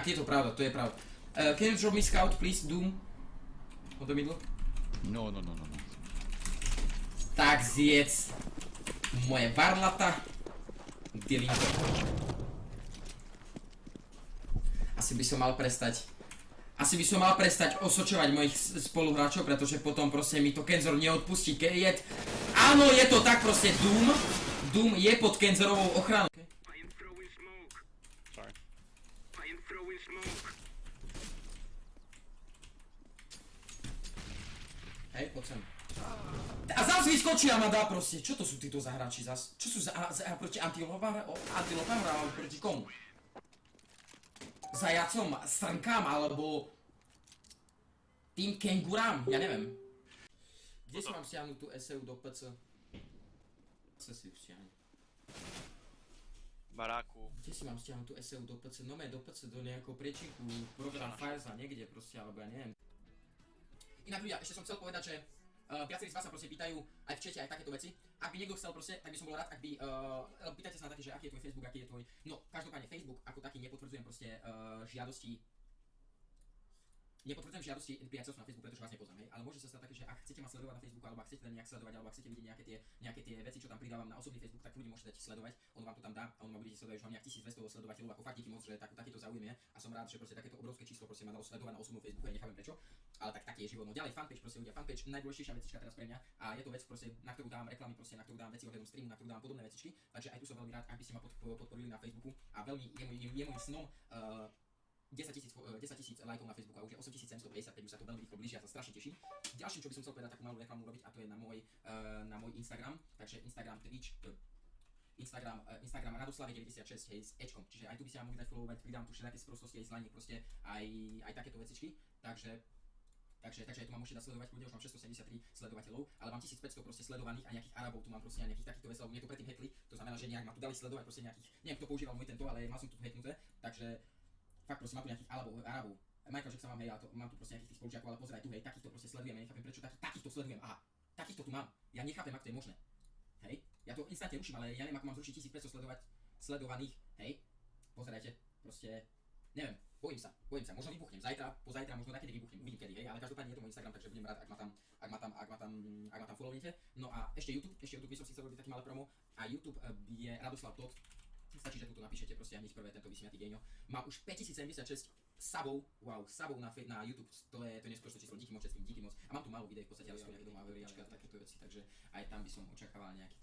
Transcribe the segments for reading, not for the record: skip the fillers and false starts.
Tak je to pravda, to je pravda. Can you drop me scout, please, Doom? On the middle? No. Tak zjedz moje varlata. Dylinko. Asi by som mal prestať osočovať mojich spoluhráčov, pretože potom proste mi to Kenzor neodpustí. Áno, je to tak proste, Doom je pod Kenzorovou ochranou. Hej, poď sem. A zas vyskočí a ma dá proste. Čo to sú títo za hráči zas? Čo sú proti antilopám hrávajú proti komu? Zajacom, srnkám alebo tým kengurám, ja neviem. Kde si mám stiahnuť tú SEU do PC? PC si ju stiahnuť. Baráku. Kde si mám stiahnuť tú SEU do PC? No do PC, do nejakého priečinku, program Firesa, niekde proste, alebo ja neviem. Inak ľudia, ešte som chcel povedať, že viacerí z vás sa proste pýtajú aj v čete aj takéto veci. Ak by niekto chcel proste, tak by som bol rád, ak by, pýtajte sa na také, že aký je tvoj Facebook, aký je tvoj, no každopádne Facebook ako taký nepotvrdzujem proste nepotvrdzujem žiadosti priateľstva na Facebook, pretože vás nepoznám, hej, ale môže sa stať také, že ak chcete ma sledovať na Facebooku, alebo ak chcete nejak sledovať, alebo ak chcete vidieť nejaké tie veci, čo tam pridávam na osobný Facebook, tak ľudí môžete dať sledovať, on vám to tam dá a on ma budete sledovať, že mám nejak 1200 sledovateľov, ako fakt díky moc, že takýto záujem je a som rád, že proste takéto obrovské číslo proste ma dalo sledovať na osobnom Facebooku, ja nechápem prečo, ale tak taký je život. No ďalej fanpage, proste ľudia, fanpage najdôležitejšia vecička teraz pre mňa a je to vec proste, na ktorú dávam reklamy, proste na ktorú dávam veci ohľadom streamu, na ktorú dávam podobné vecičky, takže aj tu som veľmi rád, ak by ste ma podporili na Facebooku a veľmi je môj snom 10 000 lajkov na Facebooku a už je 8755, už sa to veľmi rýchlo blíži, ja sa strašne teším. Ďalším, čo by som chcel povedať, takú malú reklamu urobiť, a to je na môj Instagram, takže Instagram Twitch, Instagram Radoslavie96, hej, s Ečkom, čiže aj tu by ste ma mohli dať followovať, pridám tu všetky sprostosti, aj slanie, proste aj takéto vecičky, takže tu ma môžete dať sledovať, kľudne už mám 673 sledovateľov, ale mám 1500 proste sledovaných a nejakých Arabov tu mám proste a nejakých takýchto veselov, mne to predtým hackli, to znamená, že nejak ma tu dali sledovať proste nejakých, neviem kto používal môj tento, ale mal som tu hacknuté, takže fakt proste mám tu nejakých Arabov. Michael Jackson mám, hej, mám tu proste nejakých tých spolužiakov, ale pozeraj tu, hej, takýchto proste sledujem, ja nechápem prečo takýchto sledujem, aha, takýchto tu mám, ja nechápem, ako to je možné, hej, ja to instantne ruším, ale ja neviem, ako mám zrušiť 1500 sledovaných, hej, pozerajte, proste, neviem, bojím sa, možno vybuchnem, pozajtra, možno takedy vybuchnem, uvidím kedy, hej, ale každopádne je to môj Instagram, takže budem rád, ak ma tam followujete, no a ešte YouTube by som si chcel robiť taký malé promo, a YouTube je Radoslav Tot. Stačí, že tu napíšete proste hneď prvé tento vysmiatý geňo. Má už 5076 sabov na YouTube, to je neskutočné číslo, díky moc všetkým, díky moc. A mám tu málo videí v podstate, ale sú nejaké doma veriačka a takéto veci, takže aj tam by som očakával nejaký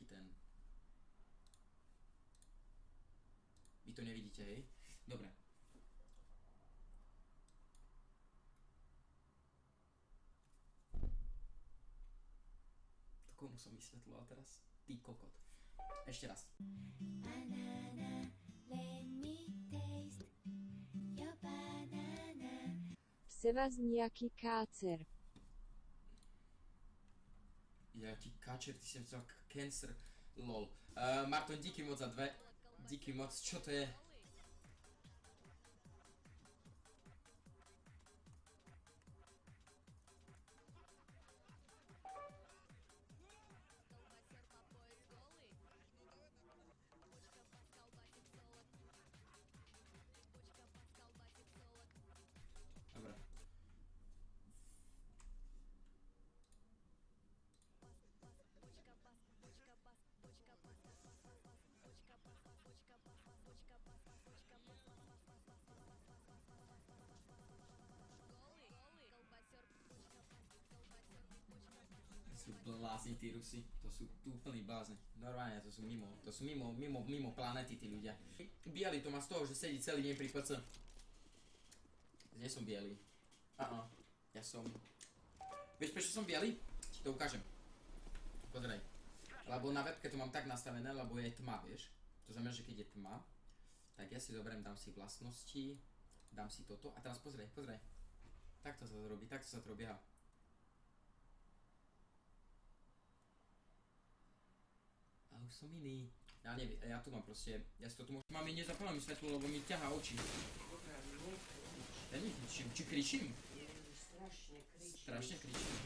ten... Vy to nevidíte, hej? Dobre. To komu som vysvetľoval teraz? Ty kokot. Ešte raz. Psevaz nejaký kácer. Jaký káčer, ty si myslel cancer, lol. Marton, díky moc za 2, díky moc, čo to je? Dobre. Sú blázni tí Rusi, to sú úplní blázni, normálne to sú mimo planety tí ľudia. Bielý to má z toho, že sedí celý deň pri PC. Nie som bielý. Ja som... Vieš prečo som bielý? Ti to ukážem. Pozraj. Lebo na webke to mám tak nastavené, lebo je tma, vieš. To znamená, že keď je tma, tak ja si zoberiem, dám si vlastnosti, dám si toto a teraz pozraj. Takto sa to robí, aha. A už som iný. Ja neviem, ja tu mám proste, ja si to tu môžem... Mám nezapálené svetlo, lebo mi ťahá oči. Ja nekričím, či kričím? Strašne kričím.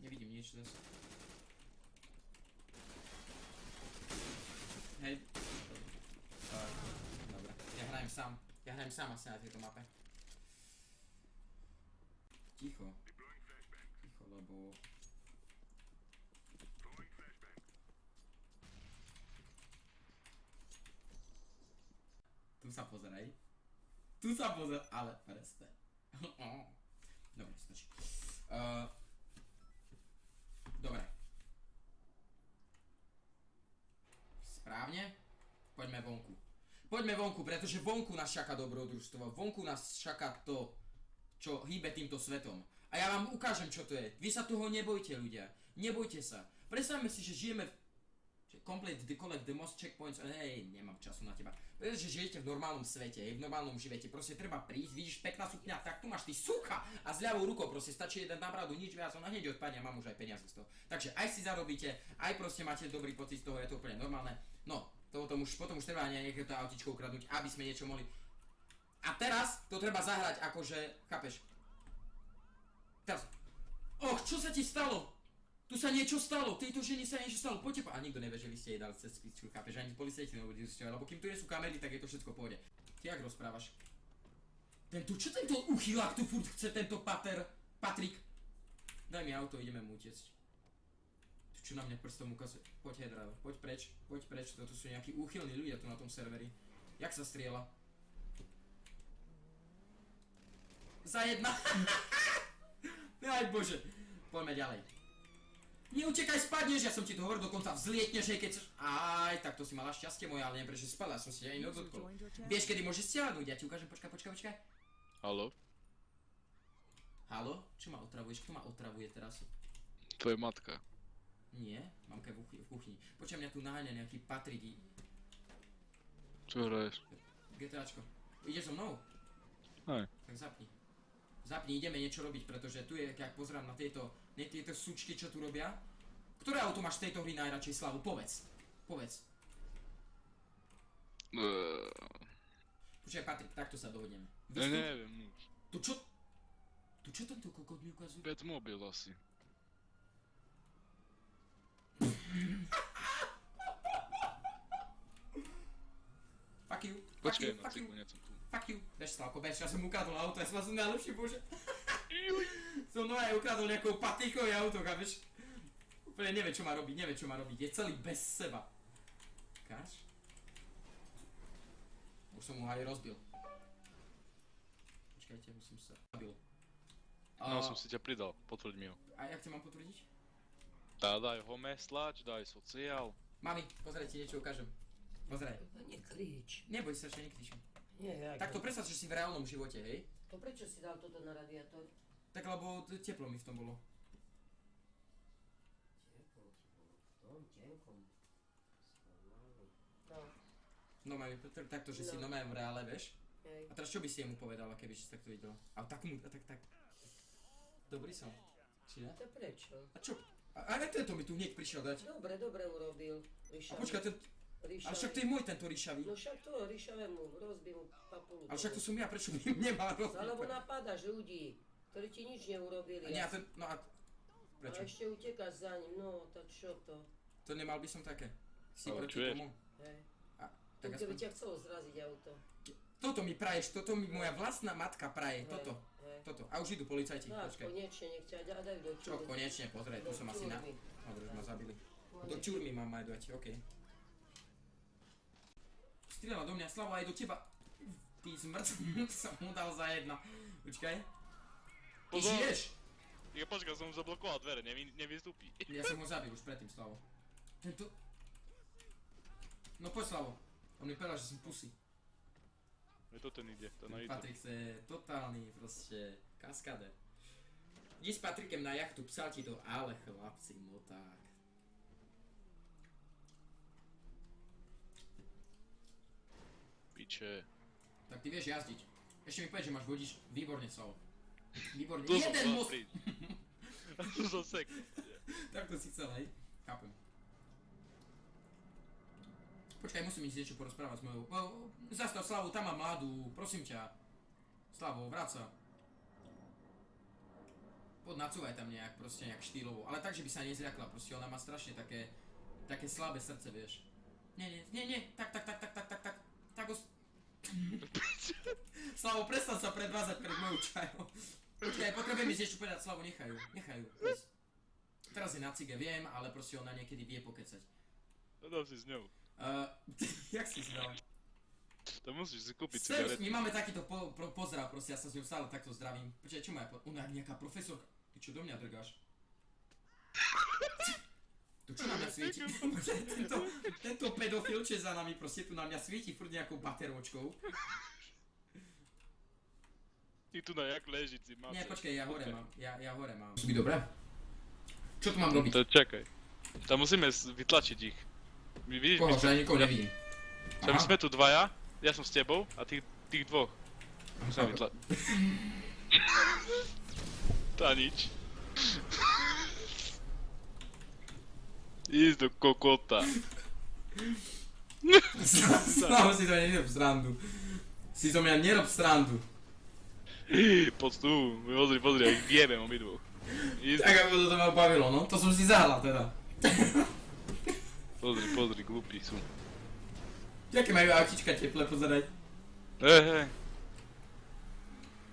Nevidím nič zase. nehrajem sám asi na tejto mape. Ticho. Ticho, lebo... Tu sa pozeraj. Tu sa pozeraj, ale prestaň. Dobre, stačí. Dobre. Správne. Poďme vonku. Poďme vonku, pretože vonku nás čaká dobrodružstvo. Vonku nás čaká to, čo hýbe týmto svetom. A ja vám ukážem, čo to je. Vy sa toho nebojte, ľudia. Nebojte sa. Predstavme si, že žijeme v... Complete the collect the most checkpoints. Hej, nemám času na teba. Pretože žijete v normálnom svete, v normálnom živote. Proste treba prísť, vidíš pekná sukňa, tak tu máš ty sucha. A s ľavou rukou proste stačí jeden na bradu, nič viac, ona hneď odpadne a mám už aj peniaze z toho. Takže aj si zarobíte, aj proste máte dobrý pocit z toho, je to úplne normálne. No, potom už treba nejaké to autičko ukradnúť, aby sme niečo mohli. A teraz to treba zahrať akože, chápeš? Teraz. Och, čo sa ti stalo? Tu sa niečo stalo, tejto žene sa niečo stalo, poďte a nikto nevie, že vy ste jej dali cez spičku, chápeš, ani policajti nebudú zisťovať, lebo kým tu nie sú kamery, tak je to všetko pôjde. Ty jak rozprávaš? Čo tento uchylák tu furt chce, tento Patrik? Daj mi auto, ideme mu utiecť. Čo na mňa prstom ukazuje? Poď Hedrado, poď preč, toto sú nejakí úchylní ľudia tu na tom serveri. Jak sa strieľa? Za jedna! Aj bože, poďme ďalej. Neutekaj, spadneš, ja som ti to hovoril, dokonca vzlietneš, hej, keď sa... Aj, tak to si mala šťastie moja, ale neviem, prečo spadla, som si ani nedotkol. Vieš, kedy môžeš stiahnuť, ja ti ukážem, počkaj. Haló? Haló? Čo ma otravuješ? Kto ma otravuje teraz? Tvoja matka. Nie, mamka je v kuchyni. Počkaj, mňa tu naháňa nejaký Patrik. Čo hraješ? GTAčko. Ideš so mnou? Aj. Tak zapni. Zapni, ideme niečo robiť, pretože tu je, keď pozerám na tieto sučky, čo tu robia. Ktoré auto máš z tejto hry najradšej, Slavu? Povedz. Počkaj, Patrik, takto sa dohodneme. Ja neviem nič. Tu čo tento kokot mi ukazuje? Pet mobil asi. Fuck you. Počkaj na ciku, nie som tu. Fuck you. Bež, Slavko, bež, ja som ukradol auto, ja som vás najlepší, bože. Som aj ukradol nejakou Patrikovi auto, chápeš? Úplne nevie, čo má robiť, je celý bez seba. Ukáž? Už som mu aj rozbil. Počkajte, musím sa... No, som si ťa pridal, potvrď mi ho. A jak ťa mám potvrdiť? Daj home slač, daj sociál. Mami, pozeraj, ti niečo ukážem. Pozeraj. Nekrič. Neboj sa, ešte nekričím. Nie, jak? Takto predstav, že si v reálnom živote, hej? To prečo si dal toto na radiátor? Tak lebo teplo mi v tom bolo. Teplo ti bolo. V tom tenkom. Normálny. No, No mami, takto, že si No. v reále, vieš? hej. A teraz čo by si jemu povedala, keby si takto videla? A tak mu, tak. Dobrý som. Či ne? To prečo? A čo? A aj tento mi tu hneď prišiel dať. Dobre urobil. A Ríšavý. počkaj, ale však to je môj tento ríšavý. No však to ríšavému, rozbij mu papulu. Ale však to som ja, prečo by im nemal rozbiť? Alebo napádaš ľudí, ktorí ti nič neurobili. Nie, no a... A Prečo? ešte utekáš za ním, no tak čo to? To nemal by som také. Si Ale proti čuješ? tomu. Hej. Tak Keby aspoň... ťa chcelo zraziť auto. Toto mi praješ, toto mi moja vlastná matka praje, Hej, toto. hej. Toto. A už idú policajti, No, počkaj. konečne, nech ťa dajú do Čo, čurmy. konečne, pozrieť, tu som asi na... čurmy. Dobre, už ma zabili. Do Konečne. čurmy mám aj dať, okej. Strieľa do mňa, Slavo, aj do teba. Ty smrť, som mu dal za jedna. Počkaj. Ty Pozor. žiješ? Ja počkaj, som mu zablokoval dvere, nevystúpi. Ja som ho zabil už predtým, Slavo. Tento... No poď, Slavo. On mi povedal, že som pusy. To ten ide, to na Patrik je totálny proste kaskader. Ideš s Patrikem na jachtu, psal ti to, ale chlapci, no tak. Piče. Tak ty vieš jazdiť. Ešte mi povedz, že máš vodič, výborne, Slavo. Výborne, To som jeden chcel most! prísť. To som sek. Tak to si chcel, hej? Chápem. Počkaj, musím ísť niečo porozprávať s mojou... Zastav Slavu, tam mám mladú, prosím ťa. Slavo, vráť sa. Poď nacúvaj tam nejak, proste nejak štýlovo, ale tak, že by sa nezľakla, proste ona má strašne také slabé srdce, vieš. Nie, tak, Slavo, prestan sa predvázať pred mojou čajou. Počkaj, potrebujem ísť ešte povedať, Slavo, nechajú. Please. Teraz je na cige, viem, ale proste ona niekedy vie pokecať. No dám si s ňou. Jak si si dal? To musíš si kúpiť Serius, cigarety. my máme takýto pozdrav, proste ja sa s ňou stále takto zdravím. Počkaj, čo má ona nejaká profesorka? Ty čo do mňa drgáš? Tu čo na mňa svieti? Tento pedofil, čo je za nami, proste tu na mňa svieti furt nejakou bateročkou. Ty tu na jak ležici máš. Nie, počkaj, ja hore mám. Ja hore mám. By dobre? Čo tu mám robiť? To čakaj. Tam musíme vytlačiť ich. Vidíš, Koho, že ja nikoho nevidím. že my sme tu dvaja, ja som s tebou a tých dvoch. Musíme vytlačiť. Tá nič. Ísť do kokota. Slavo, si to nerob srandu. Si zo mňa nerob srandu. Poď tu, pozri, ja ich viebem obidvoch. Tak aby to ma bavilo, no. To som si zahral teda. Pozri, glupí sú. Jaké majú autička teplé, pozeraj. Hej.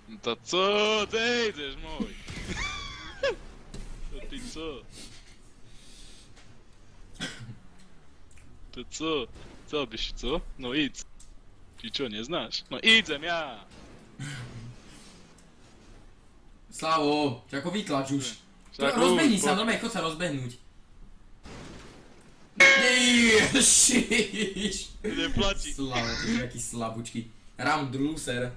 No to co? Ty ideš môj. To ty co? To co? Co byś, co? No idź. Ty čo, neznáš? No idem ja. Slavo, čo ako vytlač už. Však Rozbehni už, sa, normálne chod sa rozbehnúť. Ježiš. Idem platiť. Slavo, ty si aký slabúčky. Round loser.